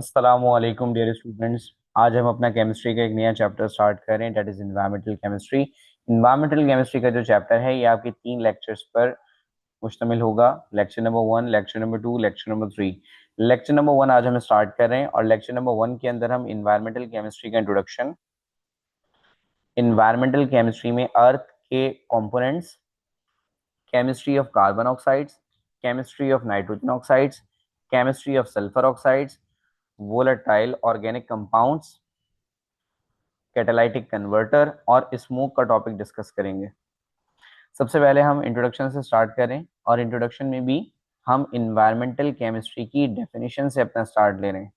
अस्सलामुअलैकुम dear students. आज हम अपना केमिस्ट्री का एक नया चैप्टर स्टार्ट कर रहे हैं, that is environmental chemistry. Environmental chemistry का जो चैप्टर है ये आपके 3 लेक्चर्स पर मुश्तमिल होगा। Lecture number 1, lecture number 2, lecture number 3। Lecture number 1 आज हम स्टार्ट कर रहे हैं और लेक्चर नंबर 1 के अंदर हम एनवायरमेंटल केमिस्ट्री का इंट्रोडक्शन, एनवायरमेंटल केमिस्ट्री में अर्थ के components, chemistry of carbon oxides, chemistry of nitrogen oxides, chemistry of sulphur oxides, volatile organic compounds, catalytic converter और स्मोक का टॉपिक डिस्कस करेंगे। सबसे पहले हम इंट्रोडक्शन से स्टार्ट करें और इंट्रोडक्शन में भी हम इन्वायरमेंटल केमिस्ट्री की डेफिनेशन से अपना स्टार्ट ले रहे हैं।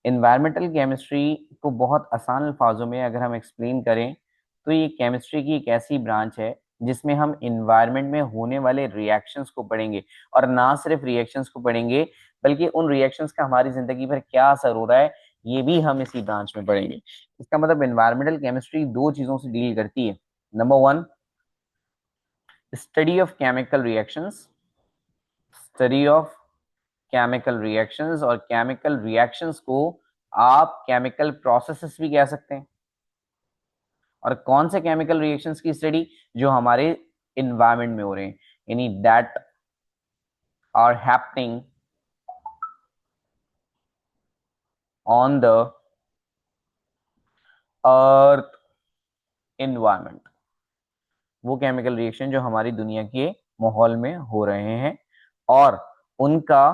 इन्वायरमेंटल केमिस्ट्री को बहुत आसान अल्फाजों में अगर हम एक्सप्लेन करें तो ये केमिस्ट्री की एक ऐसी ब्रांच है जिसमें हम इन्वायरमेंट में होने वाले रिएक्शंस को पढ़ेंगे, और ना सिर्फ रिएक्शंस को पढ़ेंगे बल्कि उन रिएक्शंस का हमारी जिंदगी पर क्या असर हो रहा है ये भी हम इसी ब्रांच में पढ़ेंगे। इसका मतलब इन्वायरमेंटल केमिस्ट्री दो चीजों से डील करती है। Number 1, study of chemical reactions, study of chemical reactions, और केमिकल रिएक्शंस को आप केमिकल प्रोसेसेस भी कह सकते हैं। और कौन से केमिकल रिएक्शंस की स्टडी? जो हमारे इन्वायरमेंट में हो रहे हैं, यानी that are happening on the earth environment. वो केमिकल रिएक्शन जो हमारी दुनिया के माहौल में हो रहे हैं और उनका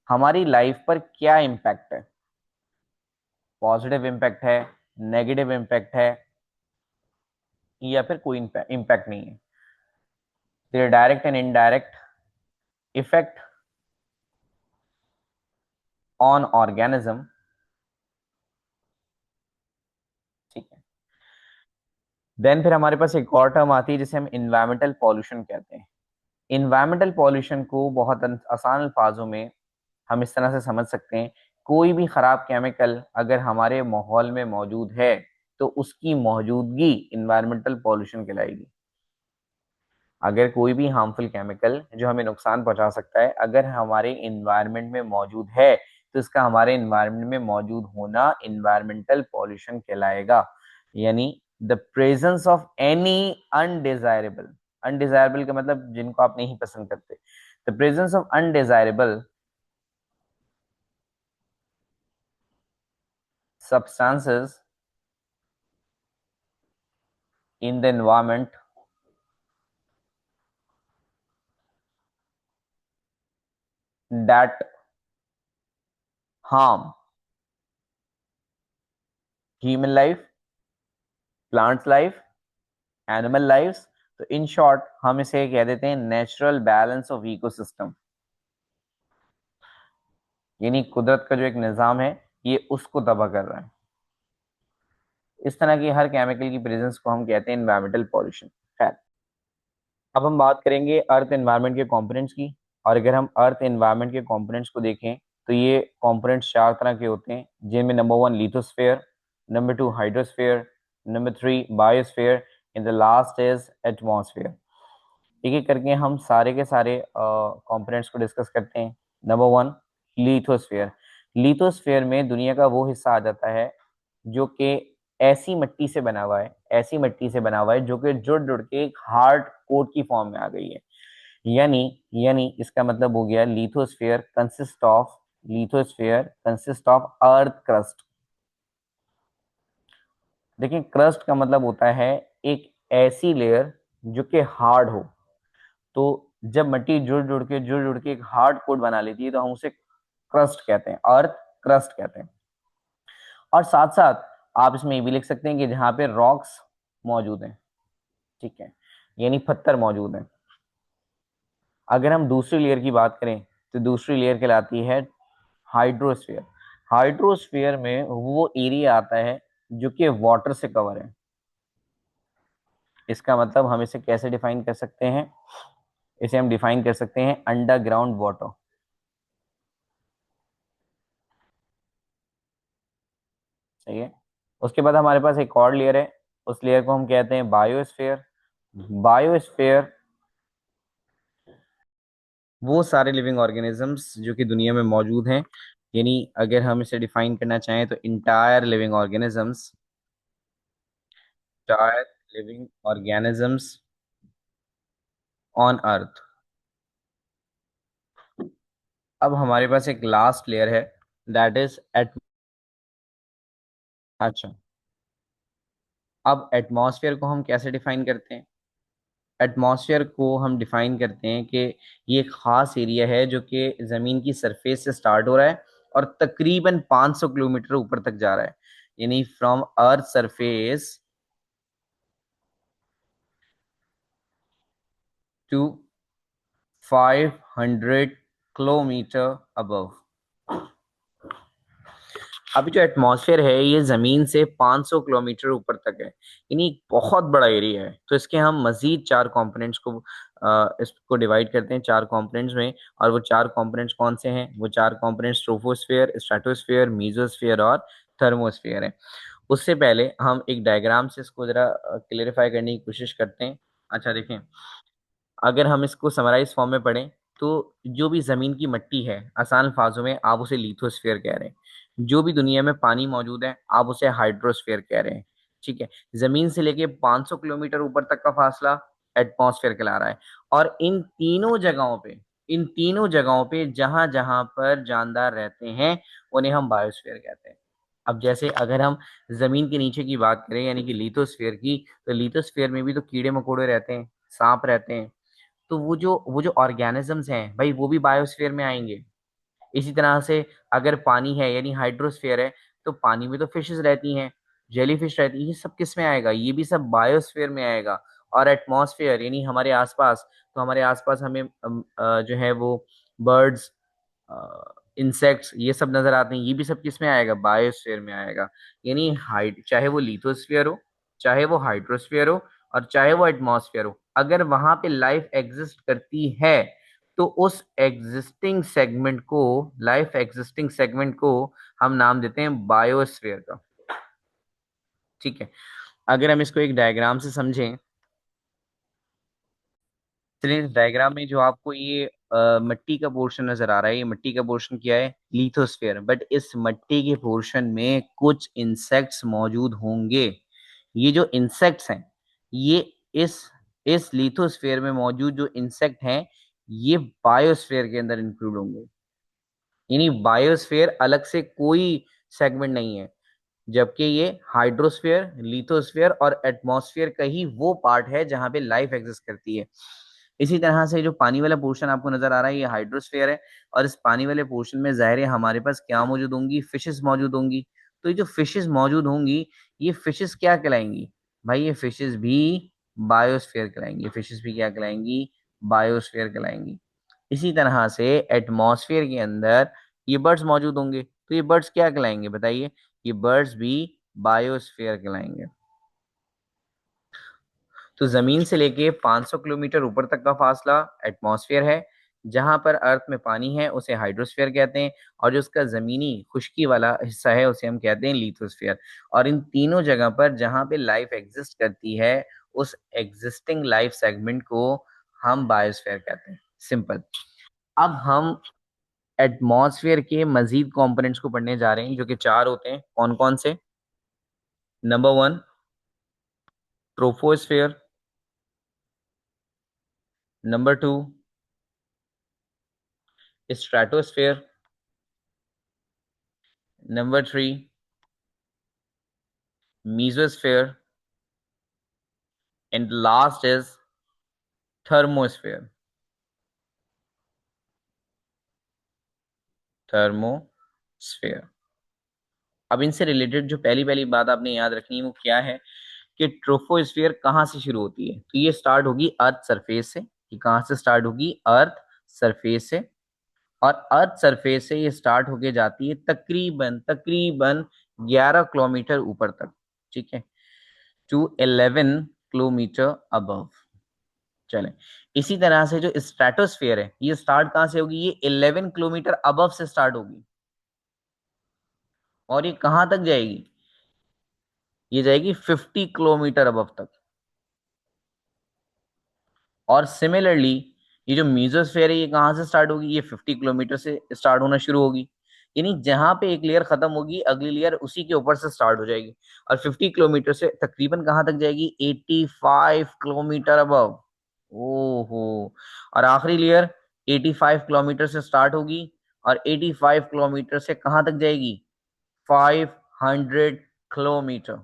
हमारी लाइफ पर क्या इम्पैक्ट है। पॉजिटिव इम्पैक्ट है, नेगेटिव इम्पैक्ट है, या फिर कोई इम्पैक्ट नहीं है। फिर direct and indirect effect on organism. ठीक है। देन फिर हमारे पास एक और टर्म आती है जिसे हम इन्वायरमेंटल पॉल्यूशन कहते हैं। इन्वायरमेंटल पॉल्यूशन को बहुत आसान अल्फाजों में हम इस तरह से समझ सकते हैं, कोई भी खराब केमिकल अगर हमारे माहौल में मौजूद है तो उसकी मौजूदगी इन्वायरमेंटल पॉल्यूशन कहलाएगी। अगर कोई भी हार्मफुल केमिकल जो हमें नुकसान पहुंचा सकता है अगर हमारे इन्वायरमेंट में मौजूद है तो इसका हमारे इन्वायरमेंट में मौजूद होना इन्वायरमेंटल पॉल्यूशन कहलाएगा। यानी the presence of any undesirable, undesirable का मतलब जिनको आप नहीं पसंद करते, the presence of undesirable substances in the environment that harm human life, plants life, animal lives। तो इन शॉर्ट हम इसे कह देते हैं नेचुरल बैलेंस ऑफ इकोसिस्टम, यानी कुदरत का जो एक निज़ाम है ये उसको तबाह कर रहा है। इस तरह की हर केमिकल की प्रेजेंस को हम कहते हैं एनवायरमेंटल पॉल्यूशन। खैर, अब हम बात करेंगे अर्थ एनवायरनमेंट के कंपोनेंट्स की। और अगर हम अर्थ एनवायरनमेंट के कंपोनेंट्स को देखें तो ये कंपोनेंट्स 4 तरह के होते हैं, जिनमें number 1 lithosphere, number 2 hydrosphere, number 3 biosphere, and the last is atmosphere. एक एक करके हम सारे के सारे कंपोनेंट्स को डिस्कस करते हैं। Number 1, lithosphere. लिथोस्फेयर में दुनिया का वो हिस्सा आ जाता है जो कि ऐसी मिट्टी से बना हुआ है, ऐसी मिट्टी से बना हुआ है जो कि जुड़ जुड़ के एक हार्ड कोट की फॉर्म में आ गई है। यानी यानी इसका मतलब हो गया lithosphere consist of earth crust. देखिए, क्रस्ट का मतलब होता है एक ऐसी लेयर जो कि हार्ड हो। तो जब मिट्टी जुड़ जुड़ के एक हार्ड कोट बना लेती है तो हम उसे क्रस्ट कहते हैं, अर्थ क्रस्ट कहते हैं। और साथ साथ आप इसमें ये भी लिख सकते हैं कि जहां पे रॉक्स मौजूद हैं, ठीक है, यानी पत्थर मौजूद हैं। अगर हम दूसरी लेयर की बात करें तो दूसरी लेयर कहलाती है हाइड्रोस्फीयर। हाइड्रोस्फीयर में वो एरिया आता है जो कि वाटर से कवर है। इसका मतलब हम इसे कैसे डिफाइन कर सकते हैं? इसे हम डिफाइन कर सकते हैं अंडरग्राउंड वाटर। सही है। उसके बाद हमारे पास एक और लेयर है, उस लेयर को हम कहते हैं बायोस्फीयर। बायोस्फीयर वो सारे लिविंग ऑर्गेनिजम्स जो कि दुनिया में मौजूद हैं यानी अगर हम इसे डिफाइन करना चाहें तो entire living organisms on earth. अब हमारे पास एक लास्ट लेयर है, दैट इज एट अच्छा, अब एटमॉस्फेयर को हम कैसे डिफाइन करते हैं? एटमॉस्फेयर को हम डिफाइन करते हैं कि ये एक खास एरिया है जो कि ज़मीन की सरफेस से स्टार्ट हो रहा है और तकरीबन 500 किलोमीटर ऊपर तक जा रहा है। यानी from earth surface to 500 kilometre above. अभी जो एटमॉस्फेयर है ये जमीन से 500 किलोमीटर ऊपर तक है, यानी एक बहुत बड़ा एरिया है। तो इसके हम मजीद चार कंपोनेंट्स को इसको डिवाइड करते हैं चार कंपोनेंट्स में। और वो चार कंपोनेंट्स कौन से हैं? वो चार कंपोनेंट्स ट्रोपोस्फेयर, स्ट्रेटोस्फेयर, मीजोस्फेयर और थर्मोस्फेयर है। उससे पहले हम एक डायग्राम से इसको जरा क्लियरिफाई करने की कोशिश करते हैं। अच्छा देखें, अगर हम इसको समराइज फॉर्म में पढ़ें तो जो भी जमीन की मिट्टी है, आसान अल्फाजों में आप उसे लिथोस्फेयर कह रहे हैं। जो भी दुनिया में पानी मौजूद है आप उसे हाइड्रोस्फेयर कह रहे हैं। ठीक है, जमीन से लेके 500 किलोमीटर ऊपर तक का फासला एटमॉस्फेयर कहला रहा है। और इन तीनों जगहों पे जहां जहां पर जानदार रहते हैं उन्हें हम बायोस्फीयर कहते हैं। अब जैसे अगर हम जमीन के नीचे की बात करें यानी कि लिथोस्फीयर की, तो लिथोस्फीयर में भी तो कीड़े मकोड़े रहते हैं, सांप रहते हैं। तो वो जो ऑर्गेनिजम्स हैं भाई वो भी बायोस्फीयर में आएंगे। इसी तरह से अगर पानी है यानी हाइड्रोस्फीयर है, तो पानी में तो फिशेस रहती हैं, जेलीफिश रहती है, ये सब किस में आएगा? ये भी सब बायोस्फीयर में आएगा। और एटमॉस्फेयर यानी हमारे आसपास, तो हमारे आसपास हमें जो है वो बर्ड्स, इंसेक्ट्स ये सब नजर आते हैं, ये भी सब किस में आएगा? बायोस्फीयर में आएगा। यानी हाइड चाहे वो लिथोस्फीयर हो, चाहे वो हाइड्रोस्फीयर हो, और चाहे वो एटमॉस्फेयर हो, अगर वहां पे लाइफ एग्जिस्ट करती है तो उस लाइफ एग्जिस्टिंग सेगमेंट को हम नाम देते हैं बायोस्फीयर का। ठीक है, अगर हम इसको एक डायग्राम से समझें, चलिए इस डायग्राम में जो आपको ये मिट्टी का पोर्शन नजर आ रहा है, ये मिट्टी का पोर्शन क्या है? लिथोस्फेयर। बट इस मिट्टी के पोर्शन में कुछ इंसेक्ट्स मौजूद होंगे। ये जो इंसेक्ट्स हैं, ये इस इस लिथोस्फेयर में मौजूद जो इंसेक्ट हैं, ये बायोस्फेयर के अंदर इंक्लूड होंगे। यानी बायोस्फेयर अलग से कोई सेगमेंट नहीं है, जबकि ये हाइड्रोस्फीयर, लिथोस्फीयर और एटमॉस्फेयर का ही वो पार्ट है जहां पे लाइफ एग्जिस्ट करती है। इसी तरह से जो पानी वाला पोर्शन आपको नजर आ रहा है ये हाइड्रोस्फीयर है। और इस पानी वाले पोर्शन में जाहिर है हमारे पास क्या मौजूद होंगी? फिशेस मौजूद होंगी। तो ये जो फिशेस मौजूद होंगी, ये फिशेस क्या कहलाएंगी? भाई ये फिशेस भी बायोस्फीयर कहलाएंगी। फिशेस भी क्या कहलाएंगी? बायोस्फीयर कहलाएंगी। इसी तरह से एटमॉस्फेयर के अंदर ये बर्ड्स मौजूद होंगे, तो ये बर्ड्स क्या कहलाएंगे बताइए? ये बर्ड्स भी बायोस्फीयर कहलाएंगे। तो जमीन से लेके 500 किलोमीटर ऊपर तक का फासला एटमॉस्फेयर है। जहां पर अर्थ में पानी है उसे हाइड्रोस्फीयर कहते हैं, और जो उसका जमीनी खुश्की वाला हिस्सा है उसे हम कहते हैं लिथोस्फीयर। और इन तीनों जगह पर जहां पे लाइफ एग्जिस्ट करती है, उस एग्जिस्टिंग लाइफ सेगमेंट को हम बायोस्फीयर कहते हैं। सिंपल। अब हम एटमॉस्फेयर के मजीद कंपोनेंट्स को पढ़ने जा रहे हैं जो कि चार होते हैं। कौन कौन से? Number one, troposphere. Number two, stratosphere. Number three, mesosphere. And last is thermosphere. Thermosphere. अब इनसे रिलेटेड जो पहली पहली बात आपने याद रखनी है वो क्या है कि ट्रोपोस्फेयर कहाँ से शुरू होती है? तो ये स्टार्ट होगी अर्थ सरफेस से। ये कहाँ से स्टार्ट होगी? अर्थ सरफेस से। और अर्थ सरफेस से ये स्टार्ट होके जाती है तकरीबन तकरीबन 11 किलोमीटर ऊपर तक। ठीक है, टू 11 किलोमीटर अबव। चले, इसी तरह से जो स्ट्रेटोस्फेयर है ये स्टार्ट कहाँ से होगी? ये 11 किलोमीटर अबव से स्टार्ट होगी। और ये कहाँ तक जाएगी? ये जाएगी 50 किलोमीटर अबव तक। और सिमिलरली ये जो मीजोस्फेयर है ये कहाँ से स्टार्ट होगी? ये 50 किलोमीटर से स्टार्ट होना शुरू होगी। यानी जहां पे एक लेयर खत्म होगी अगली लेयर उसी के ऊपर से स्टार्ट हो जाएगी, और 50 किलोमीटर से तकरीबन कहाँ तक जाएगी, 85 किलोमीटर अबव। ओहो। और आखिरी लेयर 85 किलोमीटर से स्टार्ट होगी और 85 किलोमीटर से कहाँ तक जाएगी, 500 किलोमीटर।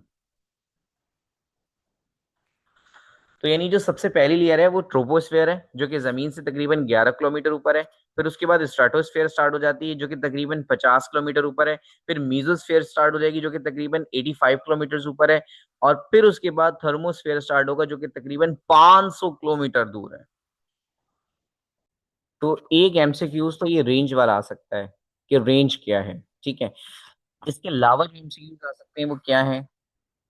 तो यानी जो सबसे पहली लेयर है वो ट्रोपोस्फेयर है, जो कि जमीन से तकरीबन 11 किलोमीटर ऊपर है। फिर उसके बाद स्ट्रेटोस्फेयर स्टार्ट हो जाती है, जो कि तकरीबन 50 किलोमीटर ऊपर है। फिर मीजोस्फेयर स्टार्ट हो जाएगी, जो कि तकरीबन 85 किलोमीटर ऊपर है। और फिर उसके बाद थर्मोस्फेयर स्टार्ट होगा, जो कि तकरीबन 500 किलोमीटर दूर है। तो एक एमसीक्यूज तो ये रेंज वाला आ सकता है कि रेंज क्या है, ठीक है। इसके अलावा जो एमसीक्यूज आ सकते हैं वो क्या है,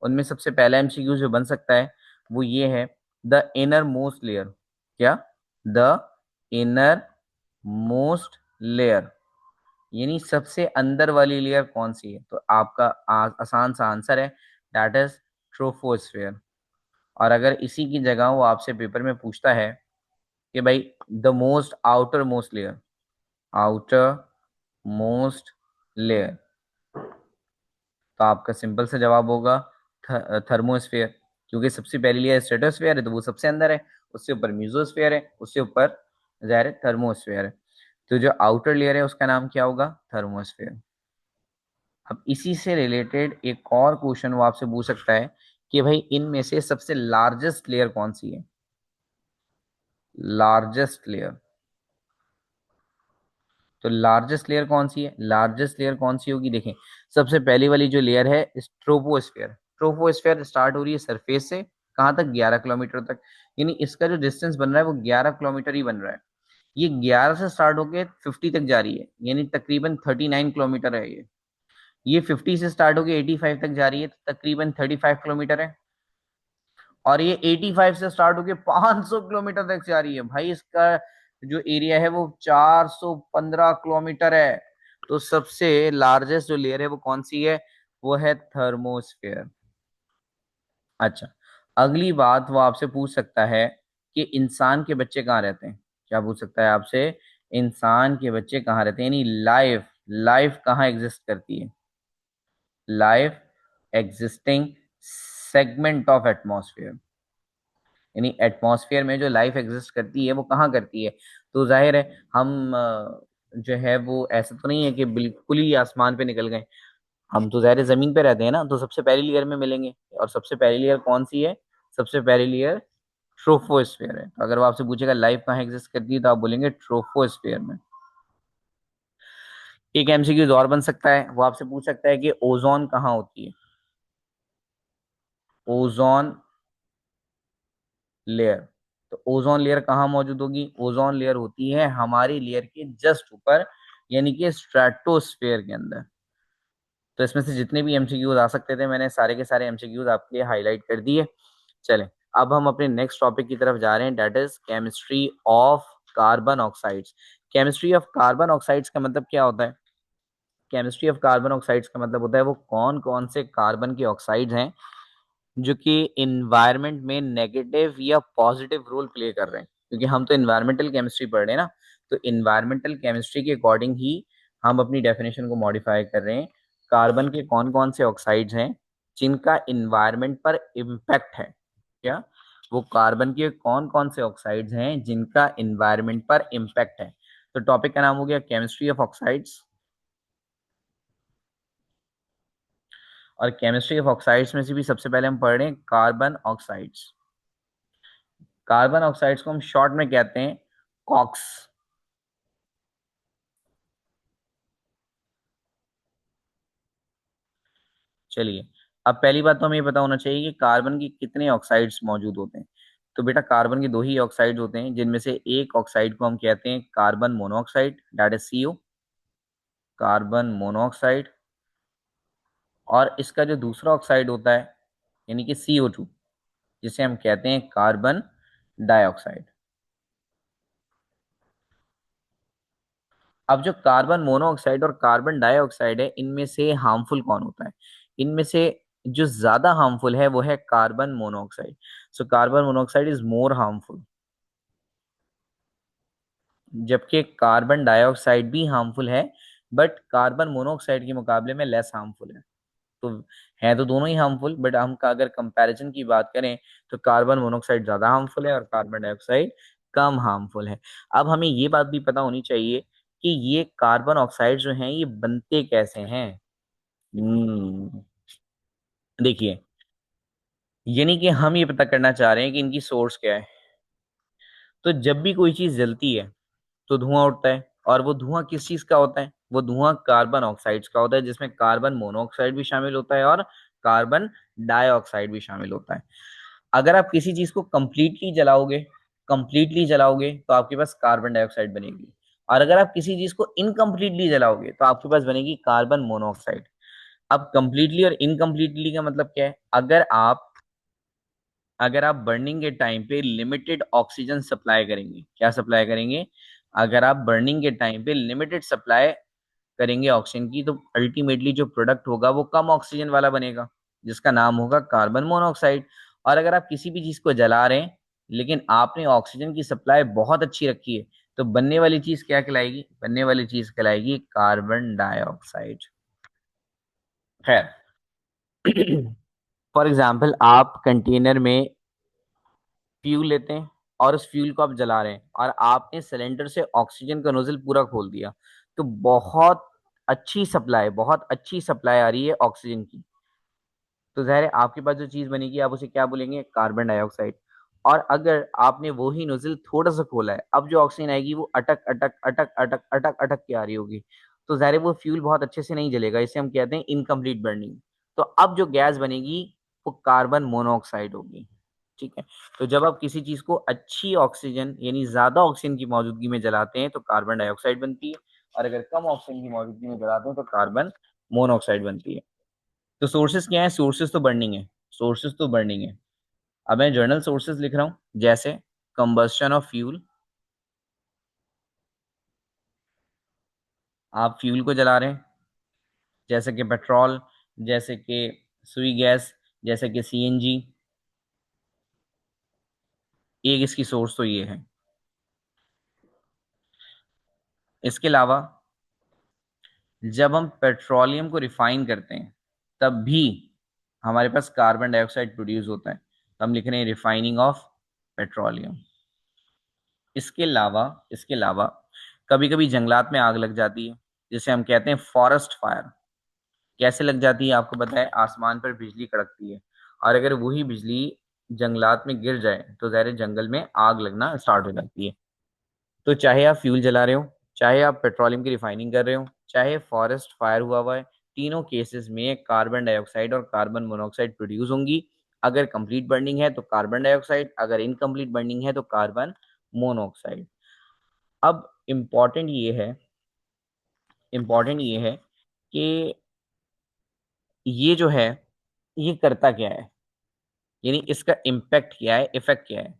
उनमें सबसे पहला एमसीक्यू जो बन सकता है वो ये है, द इनर मोस्ट लेयर। क्या, द इनर मोस्ट लेयर, यानी सबसे अंदर वाली लेयर कौन सी है, तो आपका आसान सा आंसर है, दैट इज ट्रोफोस्फेयर। और अगर इसी की जगह वो आपसे पेपर में पूछता है कि भाई the most outer most layer, outer most layer, तो आपका सिंपल सा जवाब होगा थर्मोस्फेयर। क्योंकि सबसे पहली लेयर स्ट्रेटोस्फेयर है तो वो सबसे अंदर है, उससे ऊपर म्यूजोस्फेयर है, उससे ऊपर जाहिर है थर्मोस्फेयर है। तो जो आउटर लेयर है उसका नाम क्या होगा, थर्मोस्फेयर। अब इसी से रिलेटेड एक और क्वेश्चन वो आपसे पूछ सकता है कि भाई इनमें से सबसे लार्जेस्ट लेयर कौन सी है, लार्जेस्ट लेयर। तो लार्जेस्ट लेयर कौन सी है, लार्जेस्ट लेयर कौन सी होगी, देखें सबसे पहली वाली जो लेयर है ट्रोपोस्फेयर। ट्रोपोस्फेयर स्टार्ट हो रही है सरफेस से, कहाँ तक, 11 किलोमीटर तक। यानी इसका जो डिस्टेंस बन रहा है वो 11 किलोमीटर ही बन रहा है। ये 11 से स्टार्ट होके 50 तक जा रही है, यानी तकरीबन 39 किलोमीटर है ये 50 से स्टार्ट होके 85 तक जा रही है, तो तकरीबन 35 किलोमीटर है। और ये 85 से स्टार्ट होके 500 किलोमीटर तक जा रही है, भाई इसका जो एरिया है वो 415 किलोमीटर है। तो सबसे लार्जेस्ट जो लेयर है वो कौन सी है, वो है थर्मोस्फेयर। अच्छा, अगली बात वो आपसे पूछ सकता है कि इंसान के बच्चे कहाँ रहते हैं। क्या पूछ सकता है आपसे, इंसान के बच्चे कहाँ रहते हैं, यानी लाइफ, लाइफ कहाँ एग्जिस्ट करती है, life existing segment of atmosphere, यानी एटमॉस्फेयर में जो लाइफ एग्जिस्ट करती है वो कहाँ करती है। तो जाहिर है हम जो है वो ऐसा तो नहीं है कि बिल्कुल ही आसमान पे निकल गए, हम तो जाहिर है जमीन पे रहते हैं ना, तो सबसे पहली लेयर में मिलेंगे। और सबसे पहली लेयर कौन सी है, सबसे पहली लेयर ट्रोफोस्फेयर है। तो अगर वो आपसे पूछेगा लाइफ कहाँ एग्जिस्ट करती है तो आप बोलेंगे ट्रोफोस्फेयर में। एक एमसीक्यू और बन सकता है, वो आपसे पूछ सकता है कि ओजोन कहाँ होती है, ओजोन लेयर। तो ओजोन लेयर कहाँ मौजूद होगी, ओजोन लेयर होती है हमारी लेयर के जस्ट ऊपर, यानी कि स्ट्रेटोस्फेयर के अंदर। तो इसमें से जितने भी एमसीक्यूज आ सकते थे मैंने सारे के सारे एमसीक्यूज आपके लिए हाईलाइट कर दिए। चलें, अब हम अपने नेक्स्ट टॉपिक की तरफ जा रहे हैं, that is chemistry of carbon oxides. Chemistry of carbon oxides का मतलब क्या होता है, केमिस्ट्री ऑफ कार्बन ऑक्साइड्स का मतलब होता है वो कौन कौन से कार्बन के ऑक्साइड्स हैं जो कि इन्वायरमेंट में नेगेटिव या पॉजिटिव रोल प्ले कर रहे हैं। क्योंकि हम तो इन्वायरमेंटल केमिस्ट्री पढ़ रहे हैं ना, तो इन्वायरमेंटल केमिस्ट्री के अकॉर्डिंग ही हम अपनी डेफिनेशन को मॉडिफाई कर रहे हैं। कार्बन के कौन कौन से ऑक्साइड्स हैं जिनका इन्वायरमेंट पर इम्पैक्ट है, क्या, वो कार्बन के कौन कौन से ऑक्साइड्स हैं जिनका इन्वायरमेंट पर इम्पैक्ट है। तो टॉपिक का नाम हो गया केमिस्ट्री ऑफ ऑक्साइड्स। और केमिस्ट्री ऑफ ऑक्साइड्स में से भी सबसे पहले हम पढ़ रहे हैं कार्बन ऑक्साइड्स। कार्बन ऑक्साइड्स को हम शॉर्ट में कहते हैं कॉक्स। चलिए, अब पहली बात तो हमें ये पता होना चाहिए कि कार्बन की कितने ऑक्साइड्स मौजूद होते हैं। तो बेटा कार्बन के दो ही ऑक्साइड्स होते हैं, जिनमें से एक ऑक्साइड को हम कहते हैं carbon monoxide, that is CO, carbon monoxide. और इसका जो दूसरा ऑक्साइड होता है यानी कि CO2, जिसे हम कहते हैं कार्बन डाइऑक्साइड। अब जो कार्बन मोनोऑक्साइड और कार्बन डाइऑक्साइड है इनमें से हार्मफुल कौन होता है, इनमें से जो ज्यादा हार्मफुल है वो है carbon monoxide. So carbon monoxide is more harmful, जबकि कार्बन डाइऑक्साइड भी हार्मफुल है, बट कार्बन मोनोऑक्साइड के मुकाबले में लेस हार्मफुल है। तो है तो दोनों ही हार्मफुल, बट हम का अगर कंपैरिजन की बात करें तो कार्बन मोनोऑक्साइड ज्यादा हार्मफुल है और कार्बन डाइऑक्साइड कम हार्मफुल है। अब हमें ये बात भी पता होनी चाहिए कि ये कार्बन ऑक्साइड जो हैं ये बनते कैसे हैं। देखिए, यानी कि हम ये पता करना चाह रहे हैं कि इनकी सोर्स क्या है। तो जब भी कोई चीज जलती है तो धुआं उठता है, और वो धुआं किस चीज का होता है? वो धुआं कार्बन ऑक्साइड्स का होता है, जिसमें कार्बन मोनोऑक्साइड भी शामिल होता है और कार्बन डाइऑक्साइड भी शामिल होता है। अगर आप किसी चीज को कंप्लीटली जलाओगे तो आपके पास कार्बन डाइऑक्साइड बनेगी, और अगर आप किसी चीज को इनकम्प्लीटली जलाओगे तो आपके पास बनेगी कार्बन मोनोऑक्साइड। अब कंप्लीटली और इनकम्प्लीटली का मतलब क्या है? अगर आप बर्निंग के टाइम पे लिमिटेड ऑक्सीजन सप्लाई करेंगे, क्या सप्लाई करेंगे? अगर आप बर्निंग के टाइम पे लिमिटेड सप्लाई करेंगे ऑक्सीजन की, तो अल्टीमेटली जो प्रोडक्ट होगा वो कम ऑक्सीजन वाला बनेगा, जिसका नाम होगा कार्बन मोनोऑक्साइड। और अगर आप किसी भी चीज को जला रहे हैं लेकिन आपने ऑक्सीजन की सप्लाई बहुत अच्छी रखी है, तो बनने वाली चीज क्या कहलाएगी? बनने वाली चीज कहलाएगी कार्बन डाइऑक्साइड। खैर, फॉर एग्जाम्पल आप कंटेनर में फ्यूल लेते हैं और उस फ्यूल को आप जला रहे हैं, और आपने सिलेंडर से ऑक्सीजन का नोजल पूरा खोल दिया, तो बहुत अच्छी सप्लाई आ रही है ऑक्सीजन की। तो ज़ाहिर है आपके पास जो चीज़ बनेगी आप उसे क्या बोलेंगे? Carbon dioxide. और अगर आपने वो ही नोजल थोड़ा सा खोला है, अब जो ऑक्सीजन आएगी वो अटक अटक अटक अटक अटक अटक के आ रही होगी, तो ज़ाहिर है वो फ्यूल बहुत अच्छे से नहीं जलेगा, इसे हम कहते हैं इनकम्प्लीट बर्निंग। तो अब जो गैस बनेगी वो कार्बन मोनोऑक्साइड होगी। ठीक है। तो जब आप किसी चीज को अच्छी ऑक्सीजन यानी ज्यादा ऑक्सीजन की मौजूदगी में जलाते हैं तो कार्बन डाइऑक्साइड बनती है, और अगर कम ऑक्सीजन की मौजूदगी में जलाते हैं तो कार्बन मोनोऑक्साइड बनती है। तो सोर्सेज क्या है? सोर्सेज तो बर्निंग है। अब मैं जर्नल सोर्सेज लिख रहा हूँ, जैसे कंबस्शन ऑफ फ्यूल, आप फ्यूल को जला रहे हैं, जैसे कि पेट्रोल, जैसे कि सुई गैस, जैसे कि सीएनजी। एक इसकी सोर्स तो ये है। इसके अलावा जब हम पेट्रोलियम को रिफाइन करते हैं तब भी हमारे पास कार्बन डाइऑक्साइड प्रोड्यूस होता है, तो हम लिख रहे हैं रिफाइनिंग ऑफ पेट्रोलियम। इसके अलावा कभी कभी जंगलात में आग लग जाती है, जिसे हम कहते हैं फॉरेस्ट फायर। कैसे लग जाती है? आपको पता है, आसमान पर बिजली कड़कती है, और अगर वही बिजली जंगलात में गिर जाए तो ज़ाहिर है जंगल में आग लगना स्टार्ट हो जाती है। तो चाहे आप फ्यूल जला रहे हो, चाहे आप पेट्रोलियम की रिफाइनिंग कर रहे हो, चाहे फॉरेस्ट फायर हुआ है, तीनों केसेस में कार्बन डाइऑक्साइड और कार्बन मोनोऑक्साइड प्रोड्यूस होंगी। अगर कंप्लीट बर्निंग है तो कार्बन डाइऑक्साइड, अगर इनकम्प्लीट बर्निंग है तो कार्बन मोनोऑक्साइड। अब इम्पॉर्टेंट ये है कि ये जो है ये करता क्या है, यानी इसका इम्पैक्ट क्या है, इफेक्ट क्या है।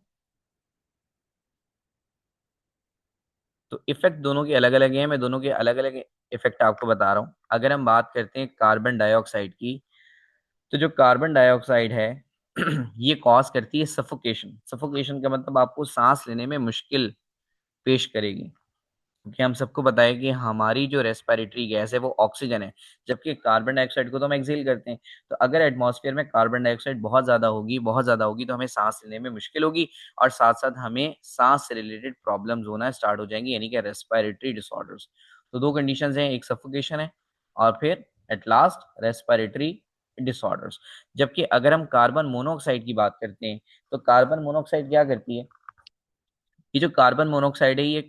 तो इफेक्ट दोनों के अलग अलग हैं, मैं दोनों के अलग अलग इफेक्ट आपको बता रहा हूँ। अगर हम बात करते हैं कार्बन डाइऑक्साइड की, तो जो कार्बन डाइऑक्साइड है ये कॉज करती है सफोकेशन। सफोकेशन का मतलब आपको सांस लेने में मुश्किल पेश करेगी, क्योंकि हम सबको पता है कि हमारी जो रेस्पिरेटरी गैस है वो ऑक्सीजन है, जबकि कार्बन डाइऑक्साइड को तो हम एक्सेल करते हैं। तो अगर एटमॉस्फेयर में कार्बन डाइऑक्साइड बहुत ज़्यादा होगी तो हमें सांस लेने में मुश्किल होगी, और साथ साथ हमें सांस से रिलेटेड प्रॉब्लम्स होना स्टार्ट हो जाएंगी, यानी कि रेस्पिरेटरी डिसऑर्डर्स। तो दो कंडीशंस हैं, एक सफोकेशन है और फिर एट लास्ट रेस्पिरेटरी डिसऑर्डर्स। जबकि अगर हम कार्बन मोनोऑक्साइड की बात करते हैं, तो कार्बन मोनोऑक्साइड क्या करती है? ये जो कार्बन मोनोऑक्साइड है ये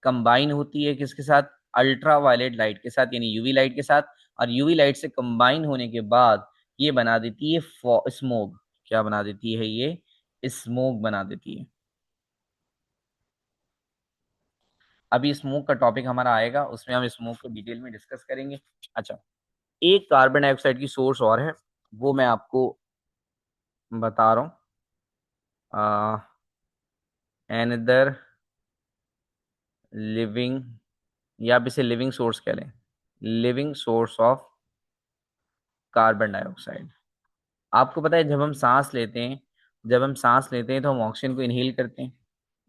कंबाइन होती है किसके साथ? अल्ट्रा वायलेट लाइट के साथ, यानी यूवी लाइट के साथ। और यूवी लाइट से कंबाइन होने के बाद ये बना देती है स्मोग। क्या बना देती है ये? स्मोक बना देती है। अभी स्मोक का टॉपिक हमारा आएगा, उसमें हम स्मोक को डिटेल में डिस्कस करेंगे। अच्छा, एक कार्बन डाइऑक्साइड की सोर्स और है, वो मैं आपको बता रहा हूँ। एनदर लिविंग, या आप इसे लिविंग सोर्स कह लें, living source of carbon dioxide. आपको पता है, जब हम सांस लेते हैं तो हम ऑक्सीजन को इनहेल करते हैं।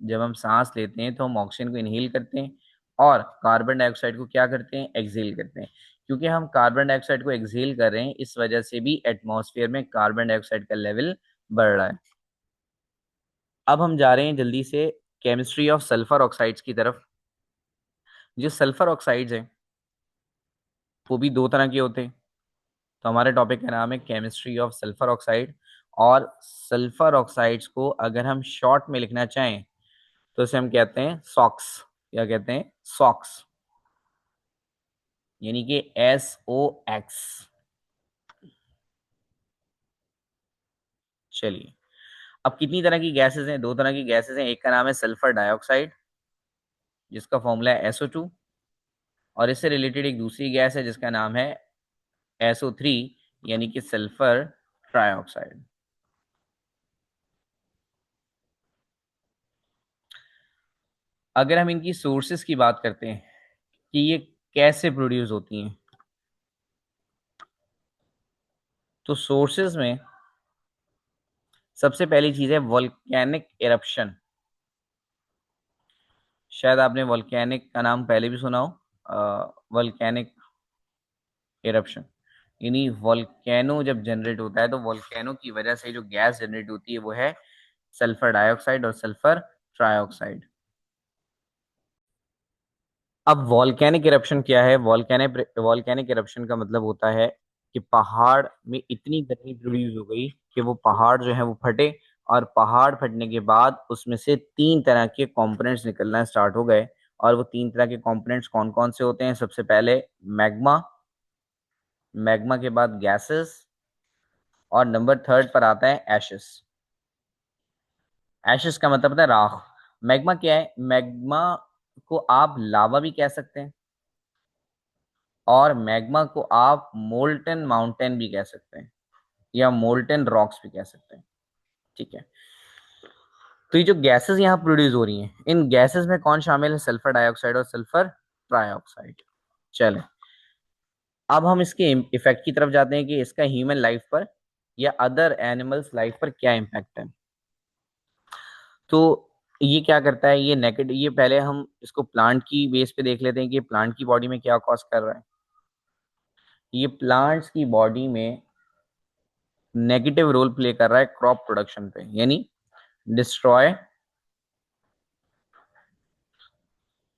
जब हम सांस लेते हैं तो हम ऑक्सीजन को इनहेल करते हैं, और कार्बन डाइऑक्साइड को क्या करते हैं, एक्सहेल करते हैं। क्योंकि हम कार्बन डाइऑक्साइड को एक्सहेल कर रहे हैं, इस वजह से भी एटमॉस्फेयर में कार्बन डाइऑक्साइड का लेवल बढ़ रहा है। अब हम जा रहे हैं जल्दी से केमिस्ट्री ऑफ सल्फर ऑक्साइड्स की तरफ। जो सल्फर ऑक्साइड्स हैं वो भी दो तरह के होते हैं। तो हमारे टॉपिक का नाम है केमिस्ट्री ऑफ सल्फर ऑक्साइड। और सल्फर ऑक्साइड्स को अगर हम शॉर्ट में लिखना चाहें तो इसे हम कहते हैं सॉक्स। क्या कहते हैं, सॉक्स, यानी कि SOX। चलिए, अब कितनी तरह की गैसेस हैं, दो तरह की गैसेस हैं। एक का नाम है सल्फर डाइऑक्साइड जिसका फॉर्मूला है SO2, और इससे रिलेटेड एक दूसरी गैस है जिसका नाम है SO3, यानी कि सल्फर ट्राइऑक्साइड। अगर हम इनकी सोर्सेस की बात करते हैं कि ये कैसे प्रोड्यूस होती हैं, तो सोर्सेज में सबसे पहली चीज है वोल्केनिक इरप्शन। शायद आपने वोल्केनिक का नाम पहले भी सुना हो, वोल्केनिक इरप्शन, यानी वोल्केनो जब जनरेट होता है तो वोल्केनो की वजह से जो गैस जनरेट होती है वो है सल्फर डाइऑक्साइड और सल्फर ट्राइऑक्साइड। अब वॉल्केनिक इरप्शन क्या है, वॉल्केनिक इरप्शन का मतलब होता है कि पहाड़ में इतनी गर्मी प्रोड्यूस हो गई कि वो पहाड़ जो है वो फटे, और पहाड़ फटने के बाद उसमें से तीन तरह के कंपोनेंट्स निकलना स्टार्ट हो गए। और वो तीन तरह के कंपोनेंट्स कौन कौन से होते हैं, सबसे पहले मैग्मा, मैग्मा के बाद गैसेस, और नंबर थर्ड पर आता है एशेस। एशेस का मतलब होता है राख। मैग्मा क्या है, मैग्मा को आप लावा भी कह सकते हैं, और मैग्मा को आप मोल्टन माउंटेन भी कह सकते हैं, या मोल्टन रॉक्स भी कह सकते हैं। ठीक है, तो ये जो गैसेस यहाँ प्रोड्यूस हो रही हैं, इन गैसेस में कौन शामिल है, सल्फर डाइऑक्साइड और सल्फर ट्राइऑक्साइड। चले, अब हम इसके इफेक्ट की तरफ जाते हैं कि इसका ह्यूमन लाइफ पर या अदर एनिमल्स लाइफ पर क्या इम्पैक्ट है। तो ये क्या करता है, ये नेगेटिव, ये पहले हम इसको प्लांट की बेस पे देख लेते हैं कि प्लांट की बॉडी में क्या कॉज कर रहा है। ये प्लांट्स की बॉडी में नेगेटिव रोल प्ले कर रहा है क्रॉप प्रोडक्शन पे, यानी डिस्ट्रॉय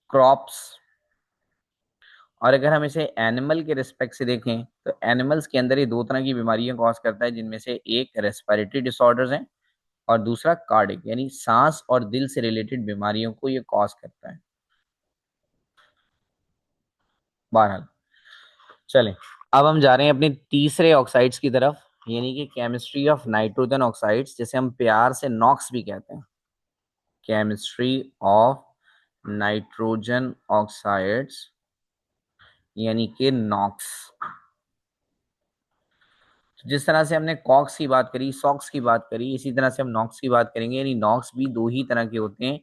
क्रॉप्स। और अगर हम इसे एनिमल के रिस्पेक्ट से देखें तो एनिमल्स के अंदर ये दो तरह की बीमारियां कॉज करता है, जिनमें से एक रेस्पिरेटरी डिसऑर्डर्स हैं और दूसरा कार्डिक, यानी सांस और दिल से रिलेटेड बीमारियों को ये कॉज करता है। बहरहाल, चलें, अब हम जा रहे हैं अपने तीसरे ऑक्साइड्स की तरफ, यानी कि केमिस्ट्री ऑफ नाइट्रोजन ऑक्साइड्स, जिसे हम प्यार से नॉक्स भी कहते हैं। केमिस्ट्री ऑफ नाइट्रोजन ऑक्साइड्स, यानी कि नॉक्स। जिस तरह से हमने कॉक्स की बात करी, सॉक्स की बात करी, इसी तरह से हम नॉक्स की बात करेंगे। यानी नॉक्स भी दो ही तरह के होते हैं।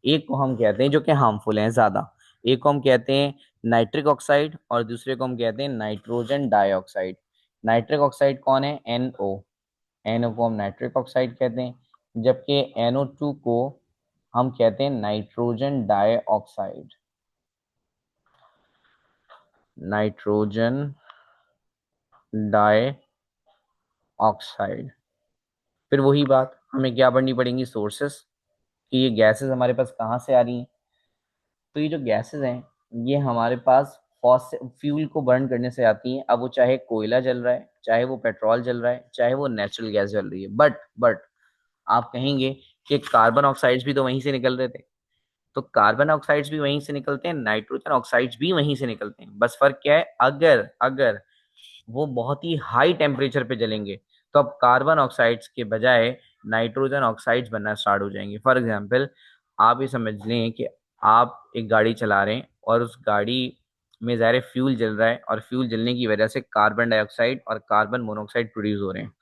एक को हम कहते हैं जो कि हार्मफुल है ज्यादा, एक को हम कहते हैं नाइट्रिक ऑक्साइड, और दूसरे को हम कहते हैं नाइट्रोजन डाइऑक्साइड। नाइट्रिक ऑक्साइड कौन है, NO। NO को हम नाइट्रिक ऑक्साइड कहते हैं, जबकि NO2 को हम कहते हैं नाइट्रोजन डाइऑक्साइड। Nitrogen dioxide. फिर वही बात, हमें क्या पढ़नी पड़ेंगी, सोर्सेस, कि ये गैसेस हमारे पास कहाँ से आ रही हैं। तो ये जो गैसेस हैं ये हमारे पास फॉसिल फ्यूल को बर्न करने से आती हैं। अब वो चाहे कोयला जल रहा है, चाहे वो पेट्रोल जल रहा है, चाहे वो नेचुरल गैस जल रही है, बट आप कहेंगे कि कार्बन ऑक्साइड्स भी तो वहीं से निकल रहे थे। तो कार्बन ऑक्साइड्स भी वहीं से निकलते हैं, नाइट्रोजन ऑक्साइड्स भी वहीं से निकलते हैं, बस फर्क क्या है, अगर अगर वो बहुत ही हाई टेम्परेचर पे जलेंगे तो अब कार्बन ऑक्साइड्स के बजाय नाइट्रोजन ऑक्साइड्स बनना स्टार्ट हो जाएंगे। फॉर एग्जाम्पल, आप ये समझ लें कि आप एक गाड़ी चला रहे हैं और उस गाड़ी में ज़ाहिर फ्यूल जल रहा है, और फ्यूल जलने की वजह से कार्बन डाइऑक्साइड और कार्बन मोनोऑक्साइड प्रोड्यूस हो रहे हैं।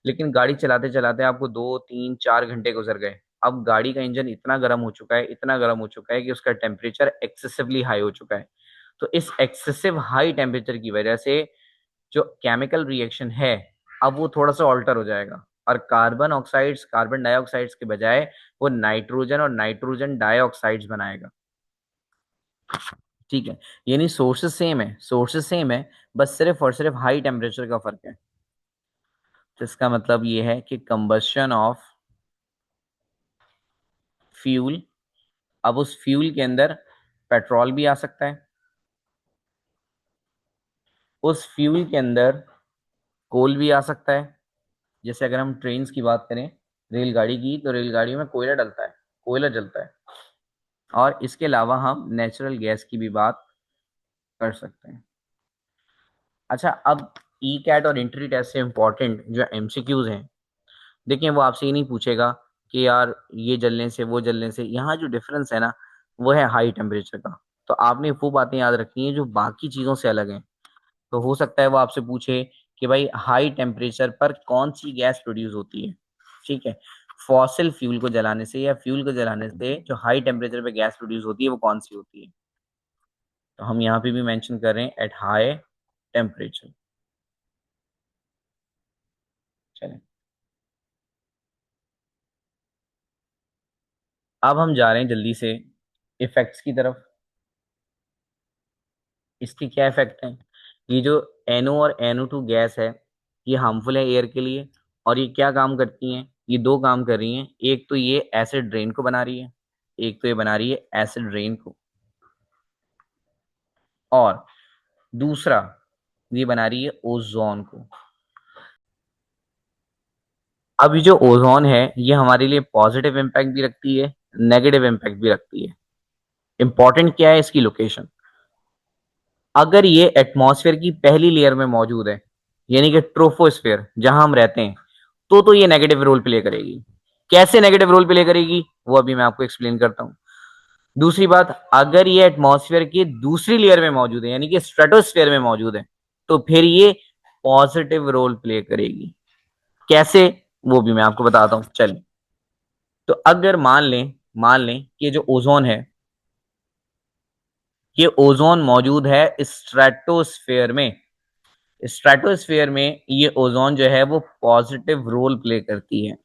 लेकिन गाड़ी चलाते चलाते आपको 2 3 4 घंटे गुजर गए। अब गाड़ी का इंजन इतना गर्म हो चुका है, इतना गर्म हो चुका है कि उसका टेम्परेचर एक्सेसिवली हाई हो चुका है। तो इस एक्सेसिव हाई टेम्परेचर की वजह से जो केमिकल रिएक्शन है अब वो थोड़ा सा ऑल्टर हो जाएगा, और कार्बन ऑक्साइड्स कार्बन डाइऑक्साइड्स के बजाय वो नाइट्रोजन और नाइट्रोजन डाइऑक्साइड्स बनाएगा। ठीक है, यानी सोर्सेस सेम है, सोर्सेस सेम है, बस सिर्फ और सिर्फ हाई टेम्परेचर का फर्क है। तो इसका मतलब ये है कि कंबशन ऑफ फ्यूल, अब उस फ्यूल के अंदर पेट्रोल भी आ सकता है, उस फ्यूल के अंदर कोल भी आ सकता है। जैसे अगर हम ट्रेन की बात करें, रेलगाड़ी की, तो रेलगाड़ी में कोयला डलता है, कोयला जलता है। और इसके अलावा हम नेचुरल गैस की भी बात कर सकते हैं। अच्छा, अब ई कैट और इंट्री टेस्ट से इंपॉर्टेंट जो एमसीक्यूज हैं, देखिए वो आपसे ये नहीं पूछेगा कि यार ये जलने से वो जलने से, यहाँ जो डिफरेंस है ना वो है हाई टेम्परेचर का। तो आपने वो बातें याद रखनी है जो बाकी चीजों से अलग हैं। तो हो सकता है वो आपसे पूछे कि भाई हाई टेम्परेचर पर कौन सी गैस प्रोड्यूस होती है। ठीक है, फॉसिल फ्यूल को जलाने से या फ्यूल को जलाने से जो हाई टेम्परेचर पे गैस प्रोड्यूस होती है वो कौन सी होती है। तो हम यहाँ पे भी मेंशन कर रहे हैं एट हाई टेम्परेचर। चलें, अब हम जा रहे हैं जल्दी से इफेक्ट्स की तरफ। इसके क्या इफेक्ट हैं? ये जो NO और NO2 गैस है, ये हार्मफुल है एयर के लिए। और ये क्या काम करती हैं? ये दो काम कर रही हैं। एक तो ये एसिड रेन को बना रही है, एक तो ये बना रही है एसिड रेन को, और दूसरा ये बना रही है ओजोन को। अब ये जो ओजोन है ये हमारे लिए पॉजिटिव इम्पैक्ट भी रखती है, नेगेटिव इम्पैक्ट भी रखती है। इंपॉर्टेंट क्या है इसकी लोकेशन। अगर ये एटमॉस्फेयर की पहली लेयर में मौजूद है, यानी कि ट्रोपोस्फेयर जहां हम रहते हैं, तो ये नेगेटिव रोल प्ले करेगी। कैसे नेगेटिव रोल प्ले करेगी वो अभी मैं आपको एक्सप्लेन करता हूं। दूसरी बात, अगर ये एटमॉस्फेयर की दूसरी लेयर में मौजूद है, यानी कि स्ट्रेटोस्फेयर में मौजूद है, तो फिर ये पॉजिटिव रोल प्ले करेगी। कैसे, वो भी मैं आपको बताता हूं। चलिए, तो अगर मान लें कि जो ओजोन है, ये ओजोन मौजूद है स्ट्रेटोस्फेयर में। स्ट्रेटोस्फेयर में ये ओजोन जो है वो पॉजिटिव रोल प्ले करती है।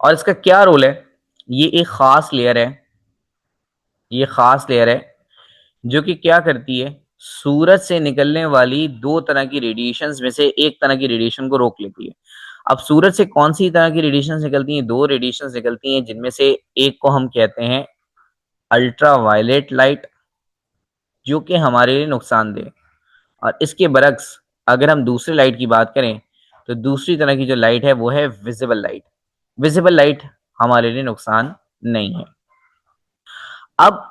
और इसका क्या रोल है? ये एक खास लेयर है, ये खास लेयर है जो कि क्या करती है, सूरज से निकलने वाली दो तरह की रेडिएशंस में से एक तरह की रेडिएशन को रोक लेती है। अब सूरज से कौन सी तरह की रेडिएशंस निकलती हैं? दो रेडिएशंस निकलती हैं, जिनमें से एक को हम कहते हैं अल्ट्रा वायलेट लाइट, जो कि हमारे लिए नुकसानदेह। और इसके बरक्स अगर हम दूसरी लाइट की बात करें, तो दूसरी तरह की जो लाइट है वो है विजिबल लाइट। विजिबल लाइट हमारे लिए नुकसान नहीं है। अब